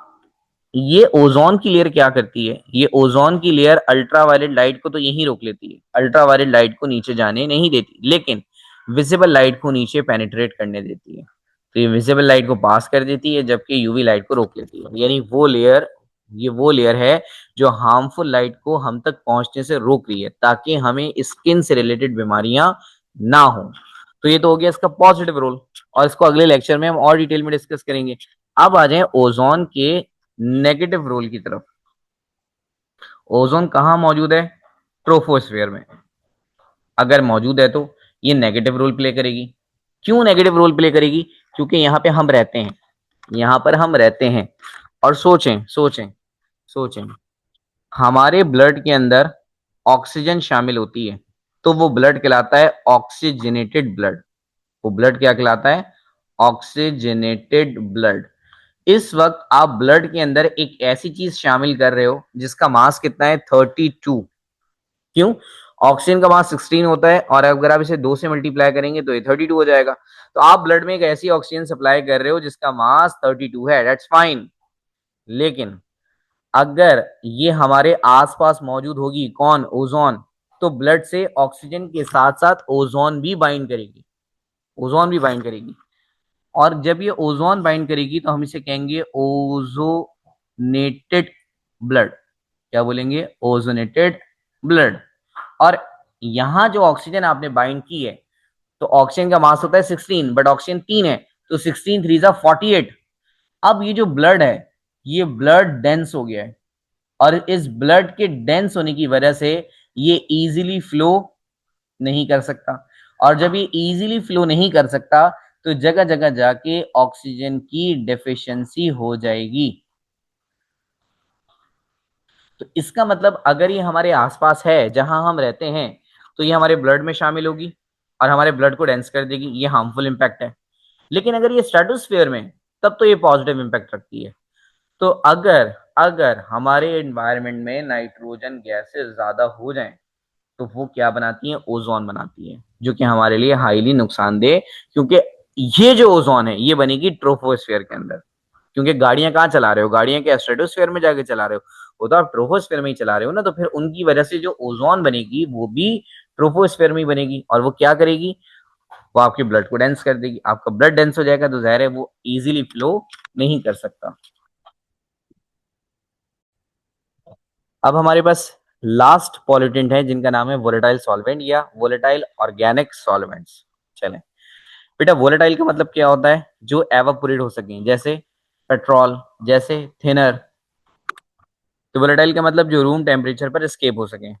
ये ओजोन की लेयर क्या करती है? ये ओजोन की लेयर अल्ट्रावायलेट लाइट को तो यहीं रोक लेती है, अल्ट्रावायलेट लाइट को नीचे जाने नहीं देती, लेकिन विजिबल लाइट को नीचे पेनिट्रेट करने देती है। तो ये विजिबल लाइट को पास कर देती है, जबकि यूवी लाइट को रोक लेती है। यानी वो लेयर, ये वो लेयर है जो हार्मफुल लाइट को हम तक पहुंचने से रोक रही है, ताकि हमें स्किन से रिलेटेड बीमारियां ना हो। तो ये तो हो गया इसका पॉजिटिव रोल, और इसको अगले लेक्चर में हम और डिटेल में डिस्कस करेंगे। अब आ जाए ओजोन के नेगेटिव रोल की तरफ। ओजोन कहाँ मौजूद है? ट्रोपोस्फेयर में। अगर मौजूद है तो ये नेगेटिव रोल प्ले करेगी। क्यों नेगेटिव रोल प्ले करेगी? क्योंकि यहाँ पे हम रहते हैं, यहाँ पर हम रहते हैं। और सोचें सोचें सोचें, हमारे ब्लड के अंदर ऑक्सीजन शामिल होती है, तो वो ब्लड कहलाता है ऑक्सीजनेटेड ब्लड। वो ब्लड क्या कहलाता है? Oxygenated blood. इस वक्त आप ब्लड के अंदर एक ऐसी चीज शामिल कर रहे हो जिसका मास कितना है? 32। क्यों? ऑक्सीजन का मास 16 होता है, और अगर आप इसे 2 से मल्टीप्लाई करेंगे तो ये 32 हो जाएगा। तो आप ब्लड में एक ऐसी ऑक्सीजन सप्लाई कर रहे हो जिसका मास 32 है, दैट्स फाइन। लेकिन अगर ये हमारे आसपास मौजूद होगी, कौन? ओजोन, तो ब्लड से ऑक्सीजन के साथ साथ ओजोन भी बाइंड करेगी, ओजोन भी बाइंड करेगी। और जब ये ओजोन बाइंड करेगी तो हम इसे कहेंगे ओजोनेटेड ब्लड। क्या बोलेंगे? Ozonated blood. और यहां जो ऑक्सीजन आपने बाइंड की है, तो ऑक्सीजन का मास होता है 16, बट ऑक्सीजन 3 है, तो 16 3 48। अब ये जो ब्लड है, ये ब्लड डेंस हो गया है, और इस ब्लड के डेंस होने की वजह से ये इजीली फ्लो नहीं कर सकता। और जब ये इजीली फ्लो नहीं कर सकता, तो जगह जगह जाके ऑक्सीजन की डेफिशिएंसी हो जाएगी। तो इसका मतलब अगर ये हमारे आसपास है जहां हम रहते हैं, तो ये हमारे ब्लड में शामिल होगी और हमारे ब्लड को डेंस कर देगी, ये हार्मफुल इम्पैक्ट है। लेकिन अगर ये स्ट्रेटोस्फेयर में, तब तो ये पॉजिटिव इम्पैक्ट रखती है। तो अगर अगर हमारे एनवायरनमेंट में नाइट्रोजन गैसेस ज्यादा हो जाएं, तो वो क्या बनाती है, ओजोन बनाती है, जो कि हमारे लिए हाईली नुकसानदेह, क्योंकि ये जो ओजोन है ये बनेगी ट्रोपोस्फेयर के अंदर। क्योंकि गाड़ियां कहाँ चला रहे हो, गाड़ियां क्या स्ट्रेटोस्फेयर में जाके चला रहे हो, वो तो आप ट्रोपोस्फेयर में ही चला रहे हो ना, तो फिर उनकी वजह से जो ओजोन बनेगी वो भी ट्रोपोस्फेयर में ही बनेगी, और वो क्या करेगी, वो आपके ब्लड को डेंस कर देगी। आपका ब्लड डेंस हो जाएगा तो जाहिर है वो इजीली फ्लो नहीं कर सकता। अब हमारे पास लास्ट पॉल्यूटेंट है जिनका नाम है वोलेटाइल सॉल्वेंट या वोलेटाइल ऑर्गेनिक सॉल्वेंट्स। चलें बेटा, वोलेटाइल का मतलब क्या होता है, जो एवापोरेट हो सके, जैसे पेट्रोल, जैसे थिनर। तो वोलेटाइल का मतलब जो रूम टेम्परेचर पर एस्केप हो सके।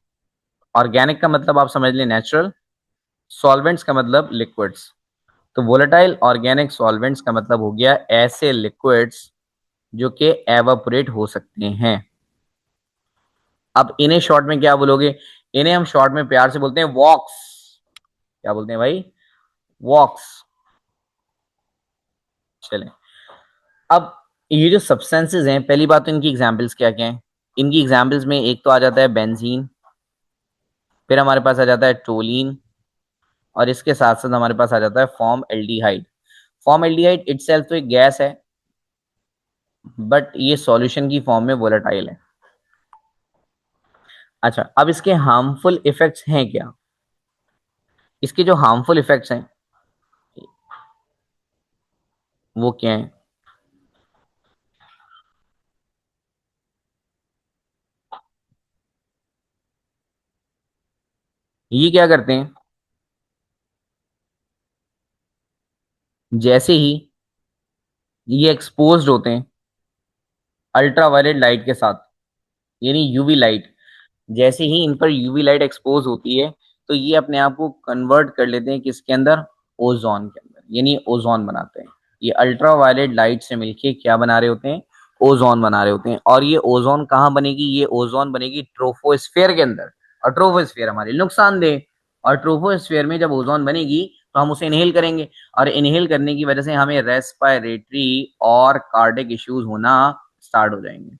ऑर्गेनिक का मतलब आप समझ लें नेचुरल। सॉल्वेंट्स का मतलब लिक्विड्स। तो वोलेटाइल ऑर्गेनिक सॉल्वेंट्स का मतलब हो गया ऐसे लिक्विड्स जो कि एवापोरेट हो सकते हैं। अब इन्हें शॉर्ट में क्या बोलोगे, इन्हें हम शॉर्ट में प्यार से बोलते हैं वॉक्स। क्या बोलते हैं भाई, वॉक्स। चलें, अब ये जो सब्सटेंसेस हैं, पहली बात तो इनकी एग्जांपल्स क्या क्या हैं। इनकी एग्जांपल्स में एक तो आ जाता है बेंजीन, फिर हमारे पास आ जाता है टोलीन, और इसके साथ साथ हमारे पास आ जाता है form aldehyde. Form aldehyde itself तो एक गैस है, बट ये सॉल्यूशन की फॉर्म में वोलेटाइल है। अच्छा, अब इसके हार्मफुल इफेक्ट्स हैं क्या, इसके जो हार्मफुल इफेक्ट्स हैं वो क्या है। ये क्या करते हैं, जैसे ही ये एक्सपोज्ड होते हैं अल्ट्रावायलेट लाइट के साथ, यानी यूवी लाइट, जैसे ही इन पर यूवी लाइट एक्सपोज होती है, तो ये अपने आप को कन्वर्ट कर लेते हैं किसके अंदर, ओजोन के अंदर, यानी ओजोन बनाते हैं। ये अल्ट्रावायलेट लाइट से मिलके क्या बना रहे होते हैं, ओजोन बना रहे होते हैं। और ये ओजोन कहाँ बनेगी, ये ओजोन बनेगी ट्रोपोस्फेयर के अंदर। और ट्रोपोस्फेयर हमारे लिए नुकसानदेह, और ट्रोपोस्फेयर में जब ओजोन बनेगी तो हम उसे इनहेल करेंगे, और इनहेल करने की वजह से हमें रेस्पिरेटरी और कार्डिक इश्यूज होना स्टार्ट हो जाएंगे।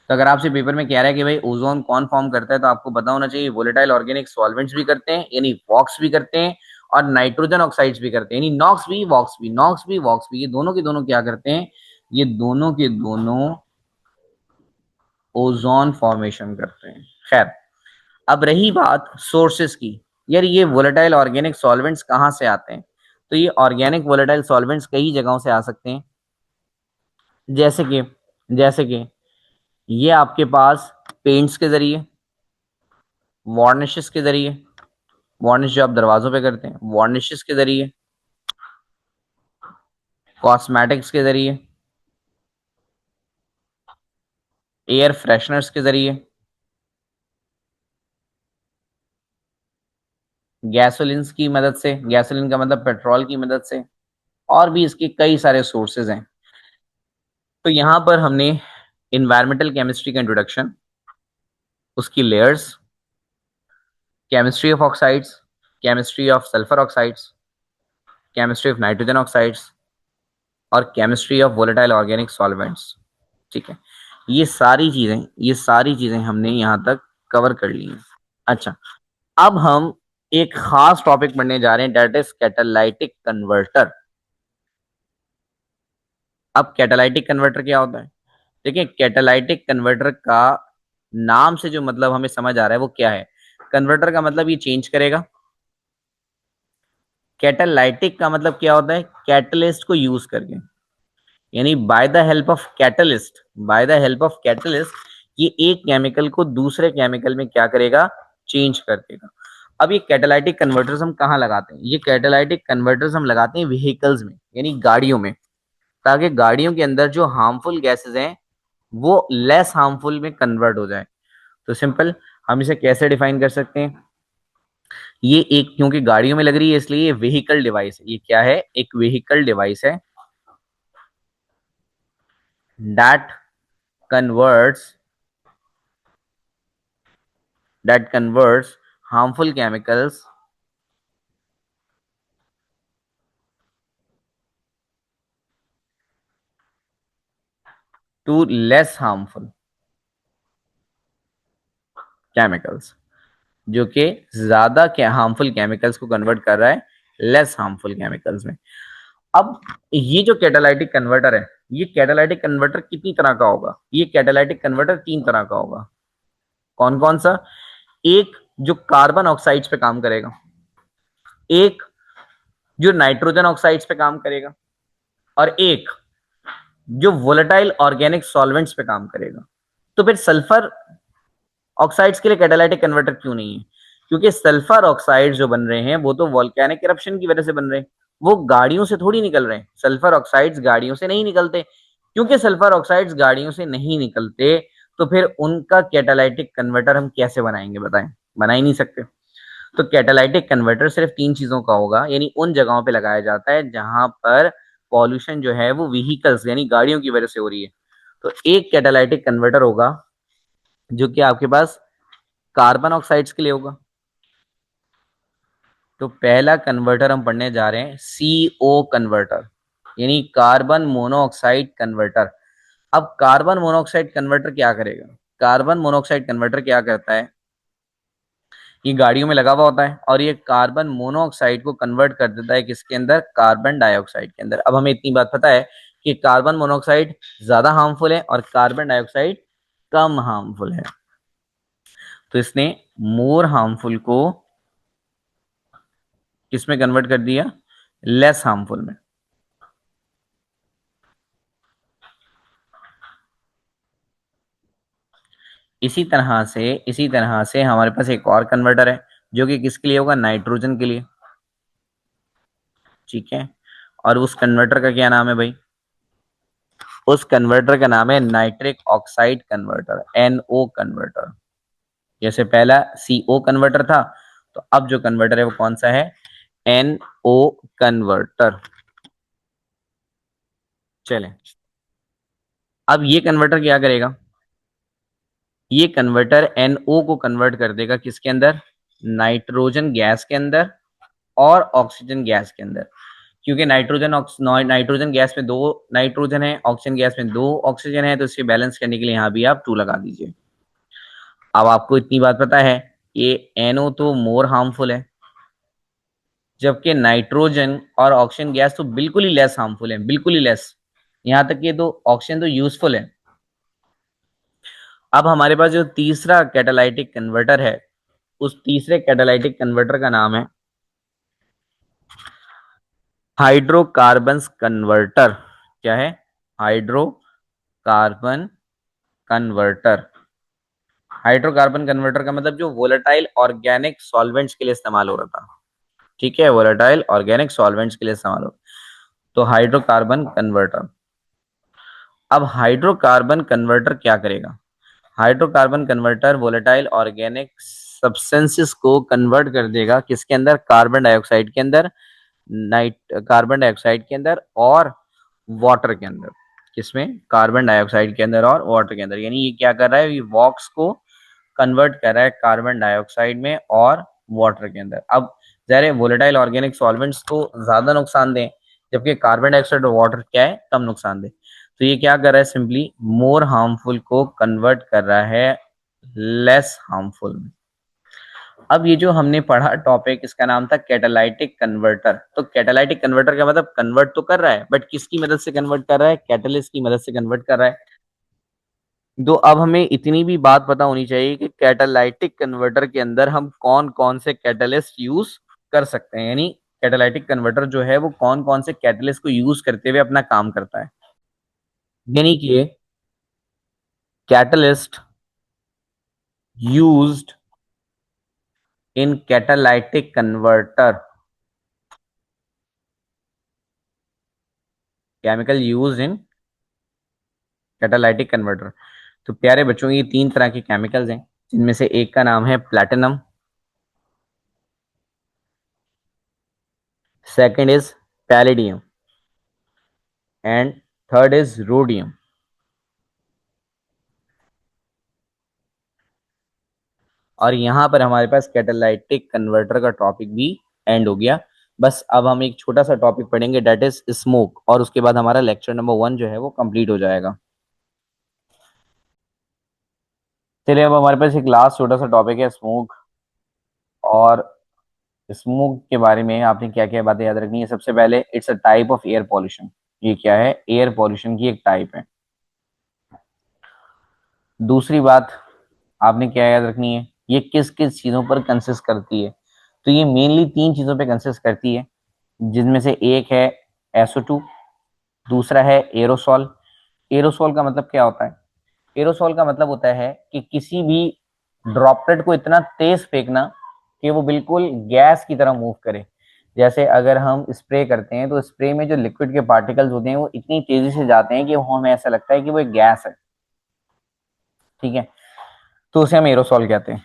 तो अगर आपसे पेपर में कह रहा है कि भाई ओजोन कौन फॉर्म करता है, तो आपको पता होना चाहिए वोलेटाइल ऑर्गेनिक सॉल्वेंट्स भी करते हैं, यानी वॉक्स भी करते हैं, और नाइट्रोजन ऑक्साइड्स भी करते हैं, यानी नॉक्स भी वॉक्स भी, नॉक्स भी वॉक्स भी, ये दोनों के दोनों क्या करते हैं, ये दोनों के दोनों ओजोन फॉर्मेशन करते हैं। खैर, अब रही बात सोर्सेस की, यार ये वोलेटाइल ऑर्गेनिक सॉल्वेंट्स कहाँ से आते हैं। तो ये ऑर्गेनिक वोलेटाइल सॉल्वेंट्स कई जगहों से आ सकते हैं, जैसे कि जैसे कि ये आपके पास पेंट्स के जरिए, वार्निशेस के जरिए, वार्निश जो आप दरवाजों पे करते हैं, वार्निशेस के जरिए, कॉस्मेटिक्स के जरिए, एयर फ्रेशनर्स के जरिए, गैसोलिन की मदद से, गैसोलिन का मतलब पेट्रोल की मदद से, और भी इसके कई सारे सोर्सेज हैं। तो यहाँ पर हमने इन्वायरमेंटल केमिस्ट्री का इंट्रोडक्शन, उसकी layers, chemistry of oxides, chemistry of sulphur oxides, chemistry of nitrogen oxides, और chemistry of volatile organic solvents, ठीक है, ये सारी चीजें हमने यहाँ तक कवर कर ली हैं। अच्छा, अब हम एक खास टॉपिक पढ़ने जा रहे हैं, डेट इज कैटालाइटिक कन्वर्टर। अब कैटालाइटिक कन्वर्टर क्या होता है, देखिए कैटालाइटिक कन्वर्टर का नाम से जो मतलब हमें समझ आ रहा है वो क्या है, कन्वर्टर का मतलब ये चेंज करेगा। कैटालाइटिक का मतलब क्या होता है, कैटलिस्ट को यूज करके, यानी by the help of catalyst, by the help of catalyst ये एक केमिकल को दूसरे केमिकल में क्या करेगा, चेंज कर देगा। अब ये कैटालाइटिक कन्वर्टर्स हम कहाँ लगाते हैं, ये कैटालाइटिक कन्वर्टर्स हम लगाते हैं व्हीकल्स में, यानी गाड़ियों में, ताकि गाड़ियों के अंदर जो हार्मफुल गैसेस हैं वो लेस हार्मफुल में कन्वर्ट हो जाए। तो सिंपल, हम इसे कैसे डिफाइन कर सकते हैं, ये एक, क्योंकि गाड़ियों में लग रही है इसलिए ये व्हीकल डिवाइस है। ये क्या है, एक व्हीकल डिवाइस है that converts that converts harmful chemicals to less harmful chemicals, जो कि ज्यादा हार्मफुल केमिकल्स को कन्वर्ट कर रहा है लेस हार्मफुल केमिकल्स में। अब ये जो कैटालाइटिक कन्वर्टर है, ये कैटालाइटिक कन्वर्टर कितनी तरह का होगा? ये कैटालाइटिक कन्वर्टर 3 तरह का होगा। कौन कौन सा? एक जो कार्बन ऑक्साइड्स पे काम करेगा, एक जो नाइट्रोजन ऑक्साइड्स पे काम करेगा, और एक जो वोलेटाइल ऑर्गेनिक सॉल्वेंट्स पे काम करेगा। तो फिर सल्फर ऑक्साइड्स के लिए कैटालाइटिक कन्वर्टर क्यों नहीं है? क्योंकि सल्फर ऑक्साइड जो बन रहे हैं वो तो वोल्केनिक इरप्शन की वजह से बन रहे हैं, वो गाड़ियों से थोड़ी निकल रहे हैं। सल्फर ऑक्साइड्स गाड़ियों से नहीं निकलते। क्योंकि सल्फर ऑक्साइड्स गाड़ियों से नहीं निकलते, तो फिर उनका कैटालाइटिक कन्वर्टर हम कैसे बनाएंगे? बताएं, बना ही नहीं सकते। तो कैटालाइटिक कन्वर्टर सिर्फ 3 चीजों का होगा, यानी उन जगहों पे लगाया जाता है जहां पर पॉल्यूशन जो है वो व्हीकल्स यानी गाड़ियों की वजह से हो रही है। तो एक कैटालाइटिक कन्वर्टर होगा जो कि आपके पास कार्बन ऑक्साइड्स के लिए होगा। तो पहला कन्वर्टर हम पढ़ने जा रहे हैं सीओ कन्वर्टर, यानी कार्बन मोनोऑक्साइड कन्वर्टर। अब कार्बन मोनोऑक्साइड कन्वर्टर क्या करेगा? कार्बन मोनोऑक्साइड कन्वर्टर क्या करता है? ये गाड़ियों में लगा हुआ होता है और ये कार्बन मोनोऑक्साइड को कन्वर्ट कर देता है किसके अंदर? कार्बन डाइऑक्साइड के अंदर। अब हमें इतनी बात पता है कि कार्बन मोनोऑक्साइड ज्यादा हार्मफुल है और कार्बन डाइऑक्साइड कम हार्मफुल है। तो इसने मोर हार्मफुल को किसमें कन्वर्ट कर दिया? लेस हार्मफुल में। इसी तरह से हमारे पास एक और कन्वर्टर है जो कि किसके लिए होगा? नाइट्रोजन के लिए। ठीक है। और उस कन्वर्टर का क्या नाम है भाई? उस कन्वर्टर का नाम है nitric oxide converter, NO converter. जैसे पहला सीओ कन्वर्टर था, तो अब जो कन्वर्टर है वो कौन सा है? NO converter. चले, अब ये कन्वर्टर क्या करेगा? ये कन्वर्टर एनओ को कन्वर्ट कर देगा किसके अंदर? नाइट्रोजन गैस के अंदर और ऑक्सीजन गैस के अंदर। क्योंकि नाइट्रोजन गैस में 2 नाइट्रोजन है, ऑक्सीजन गैस में 2 ऑक्सीजन है, तो इसे बैलेंस करने के लिए यहां भी आप 2 लगा दीजिए। अब आपको इतनी बात पता है, ये एनओ तो मोर हार्मफुल है, जबकि नाइट्रोजन और ऑक्सीजन गैस तो बिल्कुल ही लेस हार्मफुल है, बिल्कुल ही लेस। यहां तक कि तो ऑक्सीजन तो यूजफुल है। अब हमारे पास जो तीसरा कैटालाइटिक कन्वर्टर है, उस तीसरे कैटालाइटिक कन्वर्टर का नाम है हाइड्रोकार्बन कन्वर्टर। क्या है? Hydrocarbon converter. हाइड्रोकार्बन कन्वर्टर का मतलब जो वोलेटाइल ऑर्गेनिक सॉल्वेंट्स के लिए इस्तेमाल हो रहा था। ठीक है, वोलेटाइल ऑर्गेनिक सॉल्वेंट्स के लिए इस्तेमाल हो। तो हाइड्रोकार्बन कन्वर्टर। अब हाइड्रोकार्बन कन्वर्टर क्या करेगा? Hydrocarbon converter volatile organic substances को कन्वर्ट कर देगा किसके अंदर? कार्बन डाइऑक्साइड के अंदर, नाइट कार्बन डाइऑक्साइड के अंदर और वाटर के अंदर। किसमें? कार्बन डाइऑक्साइड के अंदर और वाटर के अंदर। यानी ये क्या कर रहा है? ये वॉक्स को कन्वर्ट कर रहा है कार्बन डाइऑक्साइड में और वाटर के अंदर। अब जहर वोलेटाइल ऑर्गेनिक सॉल्वेंट्स तो ज्यादा नुकसान दें, जबकि कार्बन डाइऑक्साइड और वाटर क्या है? कम नुकसान दे। तो ये क्या कर रहा है? सिंपली मोर हार्मफुल को कन्वर्ट कर रहा है लेस हार्मफुल में। अब ये जो हमने पढ़ा टॉपिक, इसका नाम था कैटालाइटिक कन्वर्टर। तो कैटालाइटिक कन्वर्टर का मतलब कन्वर्ट तो कर रहा है, बट किसकी मदद से कन्वर्ट कर रहा है? कैटलिस्ट की मदद से कन्वर्ट कर रहा है। तो अब हमें इतनी भी बात पता होनी चाहिए कि कैटालाइटिक कन्वर्टर के अंदर हम कौन कौन से कैटलिस्ट यूज कर सकते हैं, यानी कैटालाइटिक कन्वर्टर जो है वो कौन कौन से कैटलिस्ट को यूज करते हुए अपना काम करता है। यानी कि catalyst used in catalytic converter, chemical use in catalytic converter. तो प्यारे बच्चों, ये 3 तरह के केमिकल्स हैं, जिनमें से एक का नाम है platinum, second is palladium and third is rhodium. और यहाँ पर हमारे पास कैटालाइटिक कन्वर्टर का टॉपिक भी एंड हो गया। बस अब हम एक छोटा सा टॉपिक पढ़ेंगे, डेट इज स्मोक, और उसके बाद हमारा लेक्चर नंबर 1 जो है वो कंप्लीट हो जाएगा। चलिए, अब हमारे पास एक लास्ट छोटा सा टॉपिक है, स्मोक। और स्मोक के बारे में आपने क्या क्या बातें याद रखनी है? सबसे पहले, it's a type of air pollution. ये क्या है? एयर पॉल्यूशन की एक टाइप है। दूसरी बात आपने क्या याद रखनी है? ये किस किस चीजों पर कंसिस्ट करती है? तो ये मेनली 3 चीजों पे कंसिस्ट करती है, जिनमें से एक है SO2, दूसरा है एरोसॉल। एरोसॉल का मतलब क्या होता है? एरोसॉल का मतलब होता है कि किसी भी ड्रॉपलेट को इतना तेज फेंकना कि वो बिल्कुल गैस की तरह मूव करे। जैसे अगर हम स्प्रे करते हैं तो स्प्रे में जो लिक्विड के पार्टिकल्स होते हैं वो इतनी तेजी से जाते हैं कि वो हमें ऐसा लगता है कि वो एक गैस है। ठीक है, तो उसे हम एरोसॉल कहते हैं।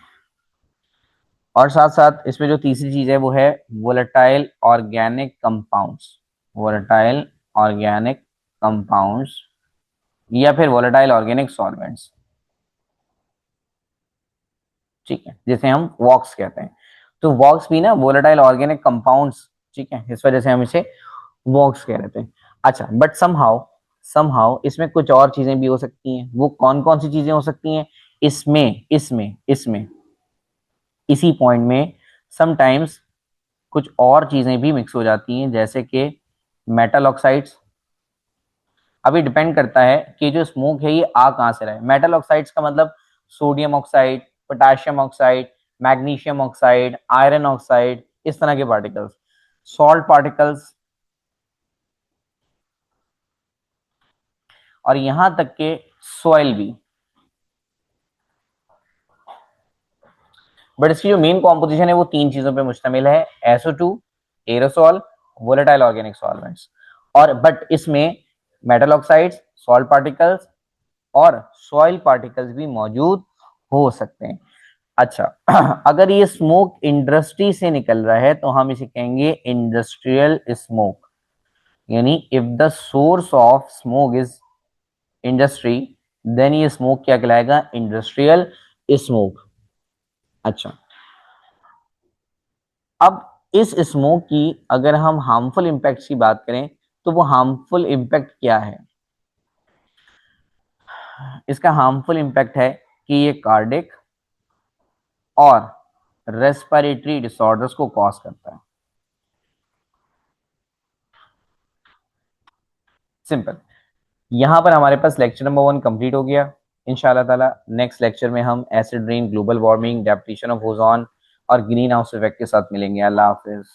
और साथ साथ इसमें जो तीसरी चीज है वो है volatile organic compounds. Volatile organic compounds या फिर वोलेटाइल ऑर्गेनिक सॉल्वेंट्स। ठीक है, जिसे हम वॉक्स कहते हैं। तो वॉक्स भी ना वोलेटाइल ऑर्गेनिक कंपाउंड्स, ठीक है, इस वजह से हम इसे वॉक्स कह रहे थे। अच्छा, बट समहाउ समहाउ इसमें कुछ और चीजें भी हो सकती हैं। वो कौन कौन सी चीजें हो सकती हैं? इसमें इसमें इसमें इसी पॉइंट में समटाइम्स कुछ और चीजें भी मिक्स हो जाती हैं, जैसे कि मेटल ऑक्साइड्स। अभी डिपेंड करता है कि जो स्मोक है ये आ कहाँ से रहा है। मेटल ऑक्साइड्स का मतलब sodium oxide, potassium oxide, magnesium oxide, iron oxide, इस तरह के पार्टिकल्स। सॉल्ट पार्टिकल्स, और यहां तक के सॉइल भी। बट इसकी जो मेन कॉम्पोजिशन है वो 3 चीजों पे मुश्तमिल है: SO2, aerosol, volatile organic solvents. और बट इसमें मेटल ऑक्साइड्स, सॉल्ट पार्टिकल्स और सॉइल पार्टिकल्स भी मौजूद हो सकते हैं। अच्छा, अगर ये स्मोक इंडस्ट्री से निकल रहा है तो हम इसे कहेंगे इंडस्ट्रियल स्मोक। यानी if the source of smoke is industry, then ये स्मोक क्या कहलाएगा? Industrial smoke. अच्छा, अब इस स्मोक की अगर हम हार्मफुल इम्पैक्ट की बात करें तो वो हार्मफुल इम्पैक्ट क्या है? इसका हार्मफुल इम्पैक्ट है कि ये कार्डिक और रेस्पिरेटरी डिसऑर्डर्स को कॉज करता है। सिंपल। यहां पर हमारे पास लेक्चर नंबर 1 कंप्लीट हो गया। इंशाल्लाह ताला नेक्स्ट लेक्चर में हम acid rain, global warming, depression of ozone और ग्रीन हाउस इफेक्ट के साथ मिलेंगे। अल्लाह हाफिज।